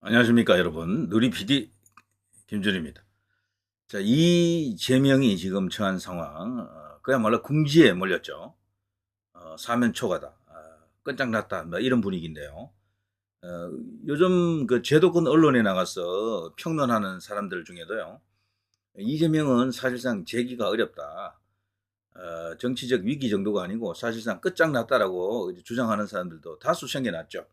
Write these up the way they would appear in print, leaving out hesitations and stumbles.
안녕하십니까 여러분. 누리 PD 김준입니다. 자, 이재명이 지금 처한 상황, 그야말로 궁지에 몰렸죠. 사면 초과다. 끝장났다. 뭐 이런 분위기인데요. 어, 요즘 그 제도권 언론에 나가서 평론하는 사람들 중에도요. 이재명은 사실상 재기가 어렵다. 정치적 위기 정도가 아니고 사실상 끝장났다라고 이제 주장하는 사람들도 다수 생겨났죠.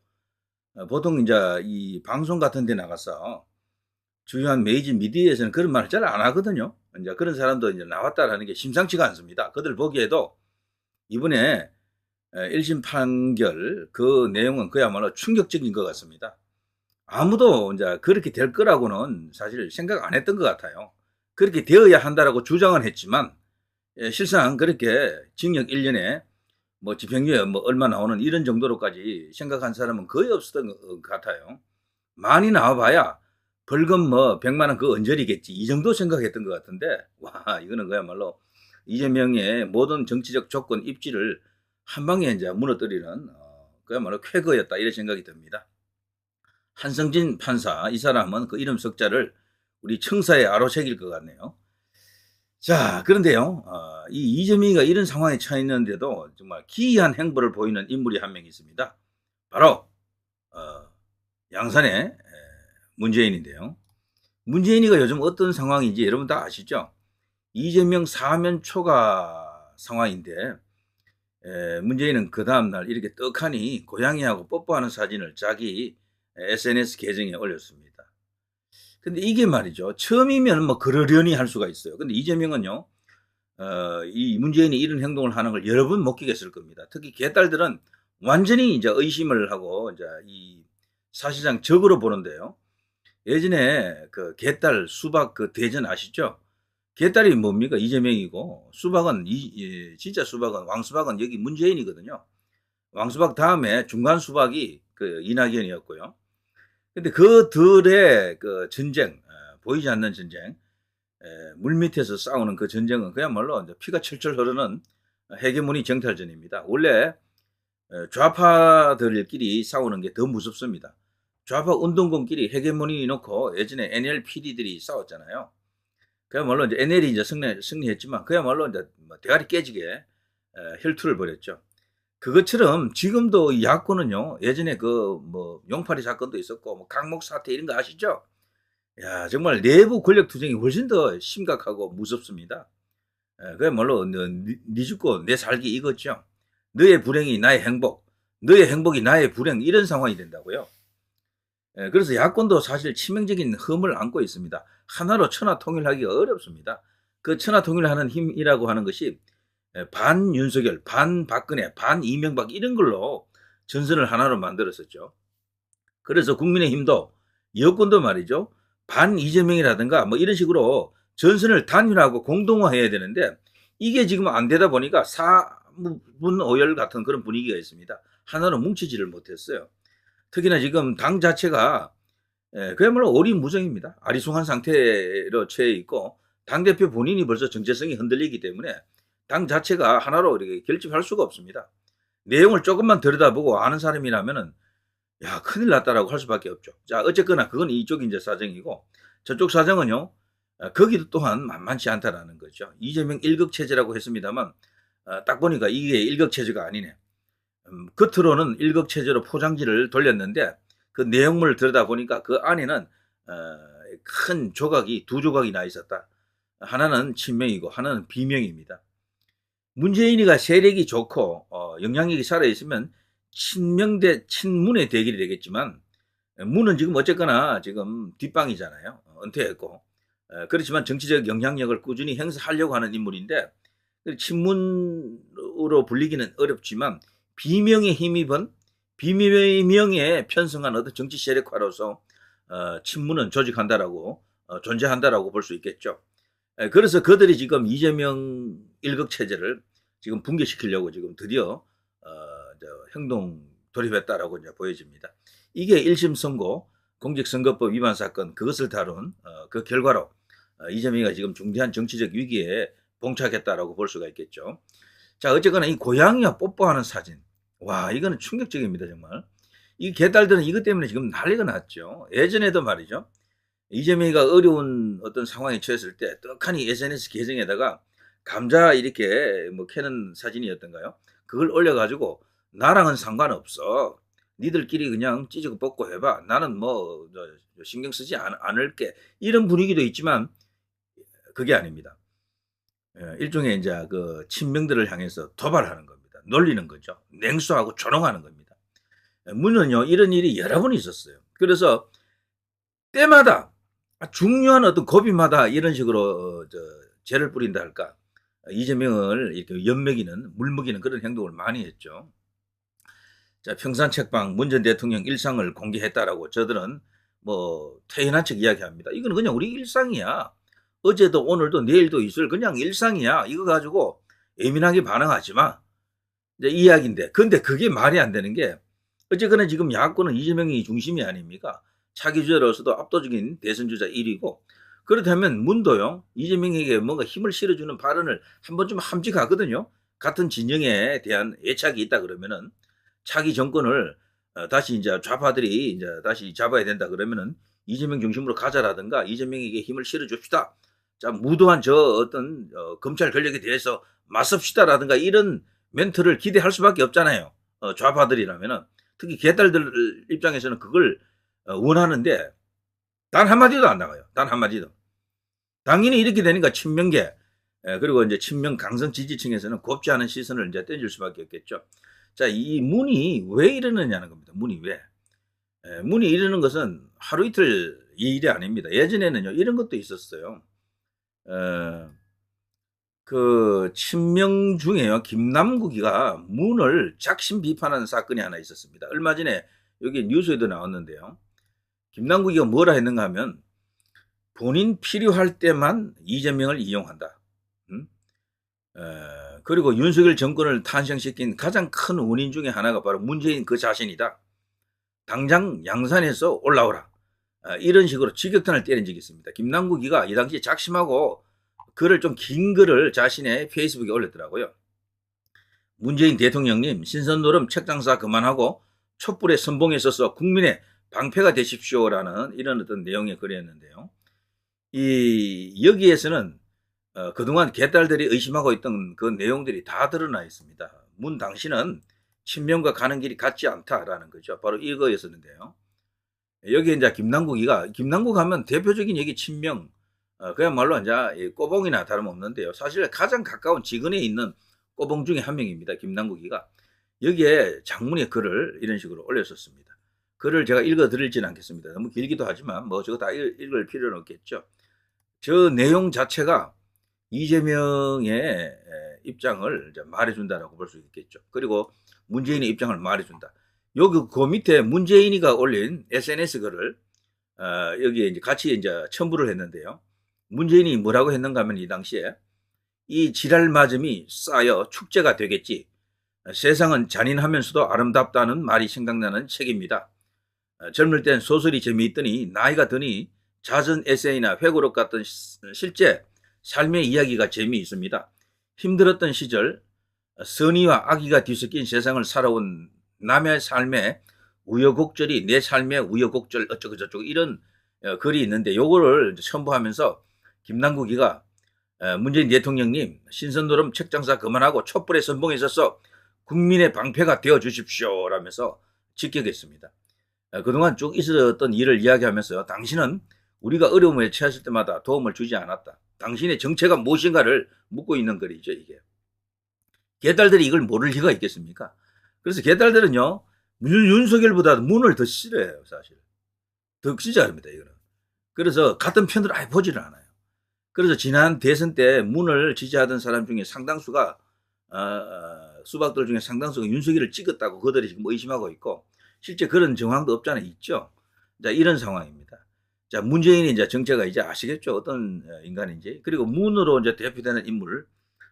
보통 이제 이 방송 같은 데 나가서 주요한 메이저 미디어에서는 그런 말을 잘 안 하거든요. 이제 그런 사람도 이제 나왔다라는 게 심상치가 않습니다. 그들 보기에도 이번에 1심 판결 그 내용은 그야말로 충격적인 것 같습니다. 아무도 이제 그렇게 될 거라고는 사실 생각 안 했던 것 같아요. 그렇게 되어야 한다라고 주장은 했지만 실상 그렇게 징역 1년에 뭐 집행유예 뭐 얼마 나오는 이런 정도로까지 생각한 사람은 거의 없었던 것 같아요. 많이 나와봐야 벌금 뭐 100만 원 그 언저리겠지 이 정도 생각했던 것 같은데 와 이거는 그야말로 이재명의 모든 정치적 조건 입지를 한 방에 이제 무너뜨리는 그야말로 쾌거였다 이런 생각이 듭니다. 한성진 판사 이 사람은 그 이름 석자를 우리 청사에 아로새길 것 같네요. 자 그런데요 이 이재명이가 이런 상황에 처해 있는데도 정말 기이한 행보를 보이는 인물이 한 명 있습니다. 바로 어, 양산의 문재인인데요. 문재인이가 요즘 어떤 상황인지 여러분 다 아시죠? 이재명 사면 초과 상황인데 문재인은 그 다음날 이렇게 떡하니 고양이하고 뽀뽀하는 사진을 자기 SNS 계정에 올렸습니다. 근데 이게 말이죠. 처음이면 뭐 그러려니 할 수가 있어요. 근데 이재명은요, 이 문재인이 이런 행동을 하는 걸 여러 번 목격했을 겁니다. 특히 개딸들은 완전히 이제 의심을 하고 이제 이 사실상 적으로 보는데요. 예전에 그 개딸 수박 그 대전 아시죠? 개딸이 뭡니까? 이재명이고 수박은 진짜 수박은 왕수박은 여기 문재인이거든요. 왕수박 다음에 중간 수박이 그 이낙연이었고요. 근데 그들의 그 전쟁, 보이지 않는 전쟁, 물 밑에서 싸우는 그 전쟁은 그야말로 이제 피가 철철 흐르는 헤게모니 정탈전입니다. 원래 좌파들끼리 싸우는 게 더 무섭습니다. 좌파 운동권끼리 헤게모니 놓고 예전에 NLPD들이 싸웠잖아요. 그야말로 이제 NL이 이제 승리했지만 그야말로 이제 뭐 대가리 깨지게 혈투를 벌였죠. 그것처럼 지금도 야권은요 예전에 그 뭐 용파리 사건도 있었고 뭐 강목 사태 이런 거 아시죠? 야 정말 내부 권력 투쟁이 훨씬 더 심각하고 무섭습니다. 그야말로 네 죽고 내 살기 이거죠. 너의 불행이 나의 행복, 너의 행복이 나의 불행 이런 상황이 된다고요. 그래서 야권도 사실 치명적인 흠을 안고 있습니다. 하나로 천하 통일하기가 어렵습니다. 그 천하 통일하는 힘이라고 하는 것이 반 윤석열, 반 박근혜, 반 이명박 이런 걸로 전선을 하나로 만들었었죠. 그래서 국민의힘도 여권도 말이죠. 반 이재명이라든가 뭐 이런 식으로 전선을 단일화하고 공동화해야 되는데 이게 지금 안 되다 보니까 사분 오열 같은 그런 분위기가 있습니다. 하나로 뭉치지를 못했어요. 특히나 지금 당 자체가 그야말로 오리무중입니다. 아리송한 상태로 처해 있고 당대표 본인이 벌써 정체성이 흔들리기 때문에 당 자체가 하나로 이렇게 결집할 수가 없습니다. 내용을 조금만 들여다보고 아는 사람이라면은 야 큰일 났다라고 할 수밖에 없죠. 자 어쨌거나 그건 이쪽 이제 사정이고 저쪽 사정은요. 거기도 또한 만만치 않다라는 거죠. 이재명 일극 체제라고 했습니다만 딱 보니까 이게 일극 체제가 아니네. 겉으로는 일극 체제로 포장지를 돌렸는데 그 내용물을 들여다보니까 그 안에는 큰 조각이 두 조각이 나 있었다. 하나는 친명이고 하나는 비명입니다. 문재인이가 세력이 좋고 영향력이 살아있으면 친명 대 친문의 대결이 되겠지만 문은 지금 어쨌거나 지금 뒷방이잖아요. 은퇴했고 그렇지만 정치적 영향력을 꾸준히 행사하려고 하는 인물인데 친문으로 불리기는 어렵지만 비명에 힘입은 비명에 편승한 어떤 정치 세력화로서 친문은 조직한다라고 존재한다라고 볼 수 있겠죠. 그래서 그들이 지금 이재명 일극 체제를 지금 붕괴시키려고 지금 드디어 행동 돌입했다라고 이제 보여집니다. 이게 1심 선고 공직선거법 위반 사건 그것을 다룬 그 결과로 이재명이가 지금 중대한 정치적 위기에 봉착했다라고 볼 수가 있겠죠. 자 어쨌거나 이 고양이와 뽀뽀하는 사진 와 이거는 충격적입니다 정말. 이 개딸들은 이것 때문에 지금 난리가 났죠. 예전에도 말이죠. 이재명이가 어려운 어떤 상황에 처했을 때 떡하니 SNS 계정에다가 감자 이렇게 뭐 캐는 사진이었던가요? 그걸 올려가지고 나랑은 상관없어. 니들끼리 그냥 찢고 뽑고 해봐. 나는 뭐 신경 쓰지 않을게. 이런 분위기도 있지만 그게 아닙니다. 일종의 이제 그 친명들을 향해서 도발하는 겁니다. 놀리는 거죠. 냉소하고 조롱하는 겁니다. 문은요 이런 일이 여러 번 있었어요. 그래서 때마다 중요한 어떤 고비마다 이런 식으로 죄를 뿌린다 할까 이재명을 이렇게 연맥이는 물먹이는 그런 행동을 많이 했죠. 자, 평산책방 문 전 대통령 일상을 공개했다라고 저들은 뭐 태연한 척 이야기합니다. 이건 그냥 우리 일상이야. 어제도 오늘도 내일도 있을 그냥 일상이야. 이거 가지고 예민하게 반응하지 마. 이제 이 이야기인데, 근데 그게 말이 안 되는 게 어쨌거나 지금 야권은 이재명이 중심이 아닙니까? 차기 주자로서도 압도적인 대선 주자 1위고 그렇다면 문도요 이재명에게 뭔가 힘을 실어주는 발언을 한 번쯤 함직하거든요. 같은 진영에 대한 애착이 있다 그러면은 차기 정권을 다시 이제 좌파들이 이제 다시 잡아야 된다 그러면은 이재명 중심으로 가자라든가 이재명에게 힘을 실어줍시다. 자 무도한 저 어떤 검찰 권력에 대해서 맞섭시다라든가 이런 멘트를 기대할 수밖에 없잖아요. 좌파들이라면은 특히 개딸들 입장에서는 그걸 원하는데 단 한마디도 안 나가요. 단 한마디도. 당연히 이렇게 되니까 친명계 그리고 이제 친명 강성 지지층에서는 곱지 않은 시선을 이제 던질 수밖에 없겠죠. 자, 이 문이 왜 이러느냐는 겁니다. 문이 왜? 문이 이러는 것은 하루 이틀 일이 아닙니다. 예전에는요 이런 것도 있었어요. 그 친명 중에요 김남국이가 문을 작심 비판하는 사건이 하나 있었습니다. 얼마 전에 여기 뉴스에도 나왔는데요. 김남국이가 뭐라 했는가 하면 본인 필요할 때만 이재명을 이용한다. 그리고 윤석열 정권을 탄생시킨 가장 큰 원인 중에 하나가 바로 문재인 그 자신이다. 당장 양산에서 올라오라. 이런 식으로 직격탄을 때린 적이 있습니다. 김남국이가 이 당시에 작심하고 글을 좀 긴 글을 자신의 페이스북에 올렸더라고요. 문재인 대통령님 신선노름 책장사 그만하고 촛불의 선봉에 서서 국민의 방패가 되십시오라는 이런 어떤 내용의 글이었는데요. 여기에서는 그동안 개딸들이 의심하고 있던 그 내용들이 다 드러나 있습니다. 문 당신은 친명과 가는 길이 같지 않다라는 거죠. 바로 이거였었는데요. 여기 이제 김남국 하면 대표적인 여기 친명, 그야말로 이제 꼬봉이나 다름없는데요. 사실 가장 가까운 지근에 있는 꼬봉 중에 한 명입니다. 김남국이가. 여기에 장문의 글을 이런 식으로 올렸었습니다. 글을 제가 읽어드리지는 않겠습니다. 너무 길기도 하지만 뭐 저거 다 읽을 필요는 없겠죠. 저 내용 자체가 이재명의 입장을 말해준다라고 볼 수 있겠죠. 그리고 문재인의 입장을 말해준다. 여기 그 밑에 문재인이가 올린 SNS 글을 여기에 이제 같이 이제 첨부를 했는데요. 문재인이 뭐라고 했는가 하면 이 당시에 이 지랄 맞음이 쌓여 축제가 되겠지. 세상은 잔인하면서도 아름답다는 말이 생각나는 책입니다. 젊을 땐 소설이 재미있더니 나이가 드니 자전 에세이나 회고록 같은 실제 삶의 이야기가 재미있습니다. 힘들었던 시절 선의와 악의가 뒤섞인 세상을 살아온 남의 삶의 우여곡절이 내 삶의 우여곡절 어쩌고 저쩌고 이런 글이 있는데 요거를 첨부하면서 김남국이가 문재인 대통령님 신선노름 책장사 그만하고 촛불의 선봉에 서서 국민의 방패가 되어 주십시오 라면서 직격했습니다. 그동안 쭉 있었던 일을 이야기하면서 당신은 우리가 어려움에 처했을 때마다 도움을 주지 않았다. 당신의 정체가 무엇인가를 묻고 있는 글이죠 이게. 개딸들이 이걸 모를 리가 있겠습니까? 그래서 개딸들은요 윤석열보다 문을 더 싫어해요 사실. 더 싫어합니다 이거는. 그래서 같은 편을 아예 보지를 않아요. 그래서 지난 대선 때 문을 지지하던 사람 중에 상당수가 수박들 중에 상당수가 윤석열을 찍었다고 그들이 지금 의심하고 있고 실제 그런 정황도 없잖아요. 있죠. 자, 이런 상황입니다. 자, 문재인이 이제 정체가 이제 아시겠죠? 어떤 인간인지. 그리고 문으로 이제 대표되는 인물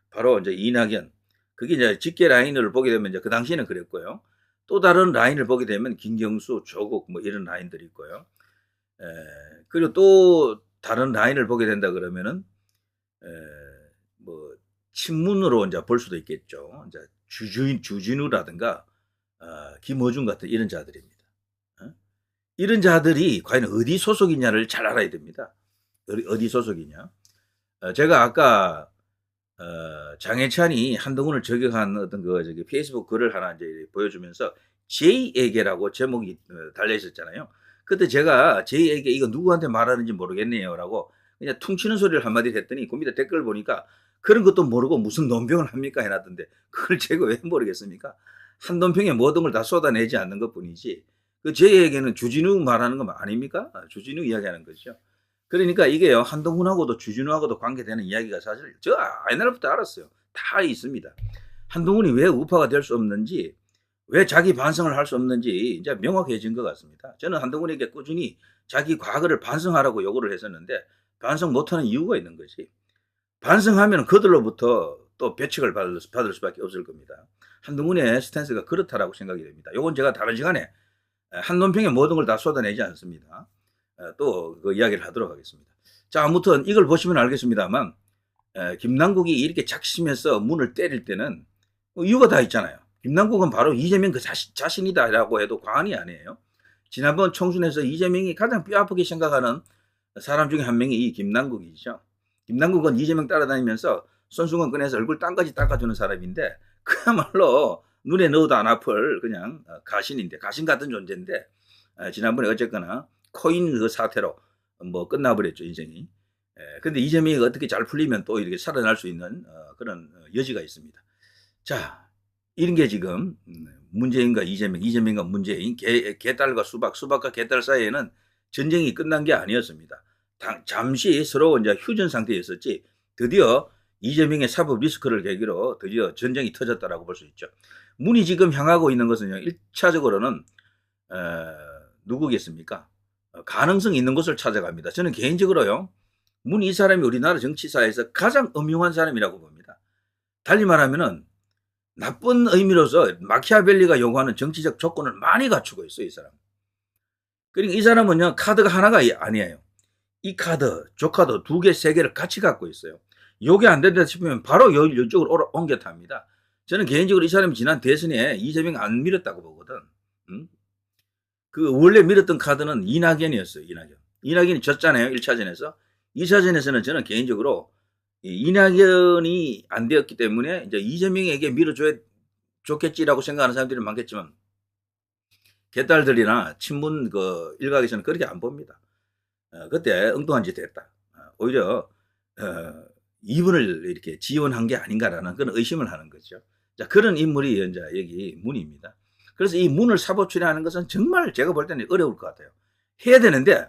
바로 이제 이낙연. 그게 이제 직계 라인을 보게 되면 이제 그 당시에는 그랬고요. 또 다른 라인을 보게 되면 김경수, 조국 뭐 이런 라인들이 있고요. 그리고 또 다른 라인을 보게 된다 그러면은 뭐 친문으로 이제 볼 수도 있겠죠. 이제 주진우라든가 김어준 같은 이런 자들입니다. 이런 자들이 과연 어디 소속이냐를 잘 알아야 됩니다. 어디 소속이냐. 제가 아까 장해찬이 한동훈을 저격한 어떤 저기 페이스북 글을 하나 이제 보여주면서 J에게라고 제목이 달려 있었잖아요. 그때 제가 J에게 이거 누구한테 말하는지 모르겠네요라고 그냥 퉁치는 소리를 한마디 했더니 그 밑에 댓글 보니까 그런 것도 모르고 무슨 논평을 합니까 해놨던데 그걸 제가 왜 모르겠습니까? 한 논평에 모든 걸 다 쏟아내지 않는 것뿐이지 그 J에게는 주진우 말하는 거 아닙니까? 주진우 이야기하는 거죠. 그러니까 이게요 한동훈하고도 주진우하고도 관계되는 이야기가 사실 저 옛날부터 알았어요. 다 있습니다. 한동훈이 왜 우파가 될 수 없는지 왜 자기 반성을 할 수 없는지 이제 명확해진 것 같습니다. 저는 한동훈에게 꾸준히 자기 과거를 반성하라고 요구를 했었는데 반성 못하는 이유가 있는 것이 반성하면 그들로부터 또 배척을 받을 수밖에 없을 겁니다. 한동훈의 스탠스가 그렇다라고 생각이 됩니다. 요건 제가 다른 시간에 한 논평에 모든 걸 다 쏟아내지 않습니다. 또 그 이야기를 하도록 하겠습니다. 자, 아무튼 이걸 보시면 알겠습니다만 김남국이 이렇게 작심해서 문을 때릴 때는 이유가 다 있잖아요. 김남국은 바로 이재명 그 자신이다라고 해도 과언이 아니에요. 지난번 총선에서 이재명이 가장 뼈아프게 생각하는 사람 중에 한 명이 이 김남국이죠. 김남국은 이재명 따라다니면서 손수건 꺼내서 얼굴 땀까지 닦아주는 사람인데 그야말로 눈에 넣어도 안 아플 그냥 가신인데 가신 같은 존재인데 지난번에 어쨌거나 코인 그 사태로 뭐 끝나버렸죠 인생이. 근데 이재명이 어떻게 잘 풀리면 또 이렇게 살아날 수 있는 그런 여지가 있습니다. 자, 이런 게 지금 문재인과 이재명과 문재인, 개딸과 수박과 개딸 사이에는 전쟁이 끝난 게 아니었습니다. 잠시 서로 이제 휴전 상태였었지 드디어 이재명의 사법 리스크를 계기로 드디어 전쟁이 터졌다라고 볼 수 있죠. 문이 지금 향하고 있는 것은요. 1차적으로는 누구겠습니까? 가능성 있는 곳을 찾아갑니다. 저는 개인적으로요. 문 이 사람이 우리나라 정치사에서 가장 음흉한 사람이라고 봅니다. 달리 말하면은 나쁜 의미로서 마키아벨리가 요구하는 정치적 조건을 많이 갖추고 있어요. 이 사람. 그러니까 이 사람은요. 카드가 하나가 아니에요. 이 카드, 조카드 2개, 3개를 같이 갖고 있어요. 요게 안 된다 싶으면 바로 이쪽으로 옮겨 탑니다. 저는 개인적으로 이 사람이 지난 대선에 이재명 안 밀었다고 보거든. 그 원래 밀었던 카드는 이낙연이었어요. 이낙연이 졌잖아요. 1차전에서. 2차전에서는 저는 개인적으로 이낙연이 안 되었기 때문에 이제 이재명에게 밀어줘야 좋겠지라고 생각하는 사람들이 많겠지만 개딸들이나 친문 그 일각에서는 그렇게 안 봅니다. 그때 엉뚱한 짓 했다. 오히려 이분을 이렇게 지원한 게 아닌가라는 그런 의심을 하는 거죠. 자, 그런 인물이 이제 여기 문입니다. 그래서 이 문을 사법처리하는 것은 정말 제가 볼 때는 어려울 것 같아요. 해야 되는데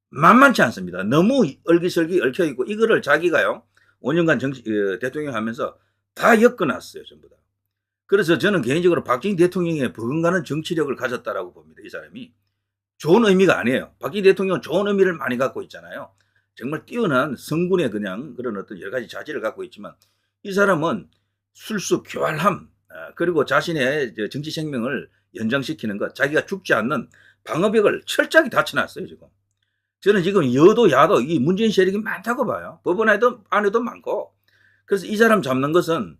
만만치 않습니다. 너무 얼기설기 얽혀있고 이거를 자기가요 5년간 대통령 하면서 다 엮어놨어요. 전부 다. 그래서 저는 개인적으로 박정희 대통령의 버금가는 정치력을 가졌다라고 봅니다. 이 사람이. 좋은 의미가 아니에요. 박정희 대통령은 좋은 의미를 많이 갖고 있잖아요. 정말 뛰어난 성군의 그냥 그런 어떤 여러 가지 자질을 갖고 있지만 이 사람은 술수, 교활함, 그리고 자신의 정치 생명을 연장시키는 것, 자기가 죽지 않는 방어벽을 철저하게 닫혀놨어요, 지금. 저는 지금 여도 야도 이 문재인 세력이 많다고 봐요. 법원 안에도 많고. 그래서 이 사람 잡는 것은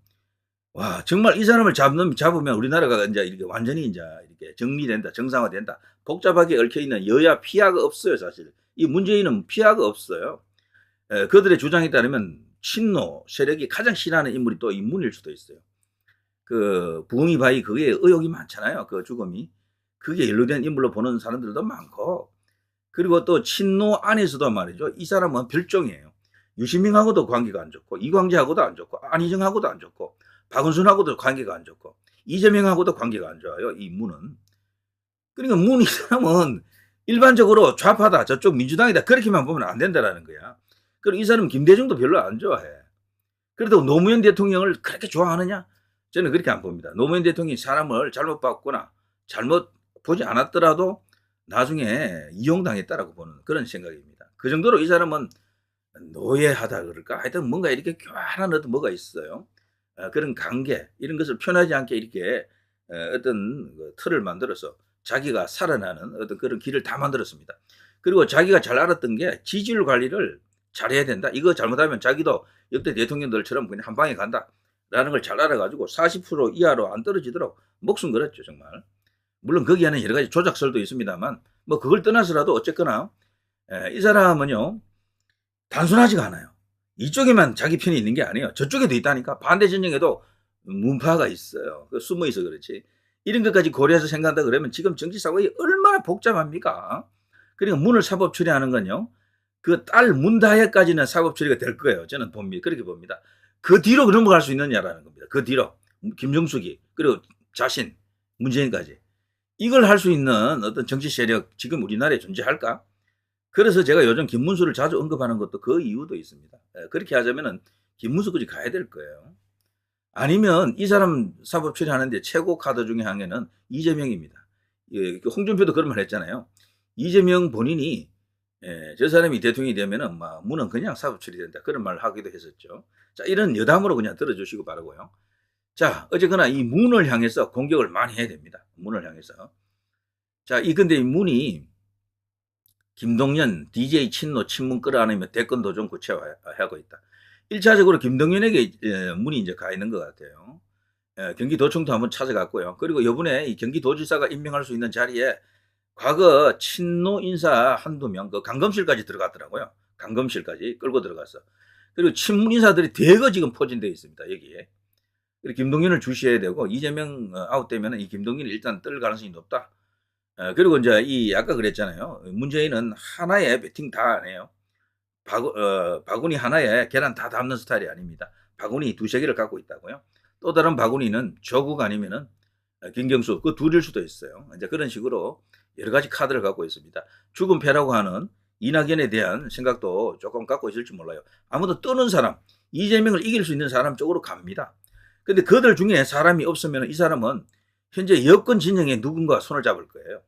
와, 정말 이 사람을 잡으면 우리나라가 이제 이렇게 완전히 이제 이렇게 정리된다, 정상화된다. 복잡하게 얽혀있는 여야 피하가 없어요, 사실. 이 문재인은 피하가 없어요. 그들의 주장에 따르면 친노 세력이 가장 싫어하는 인물이 또 이 문일 수도 있어요. 그 부엉이 바위 그게 의혹이 많잖아요. 그 죽음이. 그게 연루된 인물로 보는 사람들도 많고. 그리고 또 친노 안에서도 말이죠. 이 사람은 별종이에요. 유시민하고도 관계가 안 좋고 이광재하고도 안 좋고 안희정하고도 안 좋고 박원순하고도 관계가 안 좋고 이재명하고도 관계가 안 좋아요. 이 문은. 그러니까 문 이 사람은 일반적으로 좌파다 저쪽 민주당이다 그렇게만 보면 안 된다라는 거야. 그리고 이 사람은 김대중도 별로 안 좋아해. 그래도 노무현 대통령을 그렇게 좋아하느냐? 저는 그렇게 안 봅니다. 노무현 대통령이 사람을 잘못 봤거나 잘못 보지 않았더라도 나중에 이용당했다라고 보는 그런 생각입니다. 그 정도로 이 사람은 노예하다 그럴까? 하여튼 뭔가 이렇게 교활한 어떤 뭐가 있어요. 그런 관계 이런 것을 표현하지 않게 이렇게 어떤 틀을 만들어서 자기가 살아나는 어떤 그런 길을 다 만들었습니다. 그리고 자기가 잘 알았던 게 지지율 관리를 잘해야 된다. 이거 잘못하면 자기도 역대 대통령들처럼 그냥 한 방에 간다라는 걸 잘 알아가지고 40% 이하로 안 떨어지도록 목숨 걸었죠 정말. 물론 거기에는 여러 가지 조작설도 있습니다만 뭐 그걸 떠나서라도 어쨌거나 이 사람은요 단순하지가 않아요. 이쪽에만 자기 편이 있는 게 아니에요. 저쪽에도 있다니까. 반대 진영에도 문파가 있어요. 숨어 있어 그렇지. 이런 것까지 고려해서 생각한다 그러면 지금 정치 상황이 얼마나 복잡합니까? 그러니까 문을 사법 처리하는 건요. 그 딸 문다혜까지는 사법 처리가 될 거예요. 저는 봅니다. 그렇게 봅니다. 그 뒤로 넘어갈 수 있느냐라는 겁니다. 그 뒤로 김정숙이 그리고 자신 문재인까지 이걸 할 수 있는 어떤 정치 세력 지금 우리나라에 존재할까? 그래서 제가 요즘 김문수를 자주 언급하는 것도 그 이유도 있습니다. 그렇게 하자면은 김문수까지 가야 될 거예요. 아니면 이 사람 사법 처리하는데 최고 카드 중에 한 개는 이재명입니다. 홍준표도 그런 말 했잖아요. 이재명 본인이 저 사람이 대통령이 되면은 문은 그냥 사법 처리된다. 그런 말을 하기도 했었죠. 자, 이런 여담으로 그냥 들어주시고 바라고요. 자, 어쨌거나 이 문을 향해서 공격을 많이 해야 됩니다. 문을 향해서. 자, 근데 이 문이 김동연 DJ 친노 친문 끌어안으며 대권 도전 구체화하고 있다. 1차적으로 김동연에게 문이 이제 가 있는 것 같아요. 경기도청도 한번 찾아갔고요. 그리고 이번에 이 경기도지사가 임명할 수 있는 자리에 과거 친노 인사 한두 명, 그 강검실까지 들어갔더라고요. 강검실까지 끌고 들어가서. 그리고 친문 인사들이 대거 지금 포진되어 있습니다. 여기에. 그리고 김동연을 주시해야 되고 이재명 아웃되면 이 김동연이 일단 뜰 가능성이 높다. 그리고 이제 아까 그랬잖아요. 문재인은 하나에 배팅 다 안 해요. 바구니 하나에 계란 다 담는 스타일이 아닙니다. 바구니 두세 개를 갖고 있다고요. 또 다른 바구니는 조국 아니면은 김경수 그 둘일 수도 있어요. 이제 그런 식으로 여러 가지 카드를 갖고 있습니다. 죽은 패라고 하는 이낙연에 대한 생각도 조금 갖고 있을지 몰라요. 아무도 뜨는 사람, 이재명을 이길 수 있는 사람 쪽으로 갑니다. 근데 그들 중에 사람이 없으면 이 사람은 현재 여권 진영에 누군가 손을 잡을 거예요.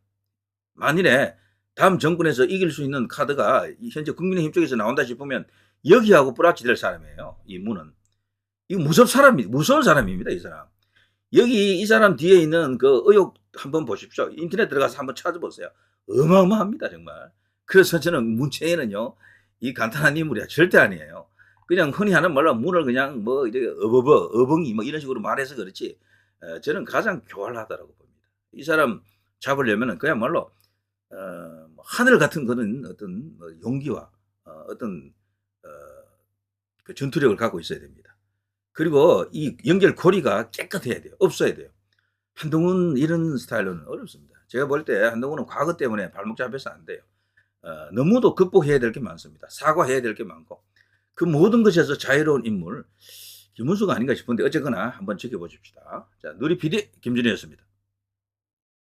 만일에 다음 정권에서 이길 수 있는 카드가 현재 국민의힘 쪽에서 나온다 싶으면 여기하고 뿌라치될 사람이에요. 이 문은. 이거 무서운 사람입니다. 이 사람. 여기 이 사람 뒤에 있는 그 의혹 한번 보십시오. 인터넷 들어가서 한번 찾아보세요. 어마어마합니다. 정말. 그래서 저는 문재인은요. 이 간단한 인물이야. 절대 아니에요. 그냥 흔히 하는 말로 문을 그냥 뭐 이렇게 어벙이 뭐 이런 식으로 말해서 그렇지. 저는 가장 교활하다라고 봅니다. 이 사람 잡으려면은 그야말로 하늘 같은 그런 어떤 용기와 어떤 그 전투력을 갖고 있어야 됩니다. 그리고 이 연결고리가 깨끗해야 돼요. 없어야 돼요. 한동훈 이런 스타일로는 어렵습니다. 제가 볼 때 한동훈은 과거 때문에 발목 잡혀서 안 돼요. 너무도 극복해야 될 게 많습니다. 사과해야 될 게 많고 그 모든 것에서 자유로운 인물 김문수가 아닌가 싶은데 어쨌거나 한번 지켜보십시다. 자, 누리 PD 김준희였습니다.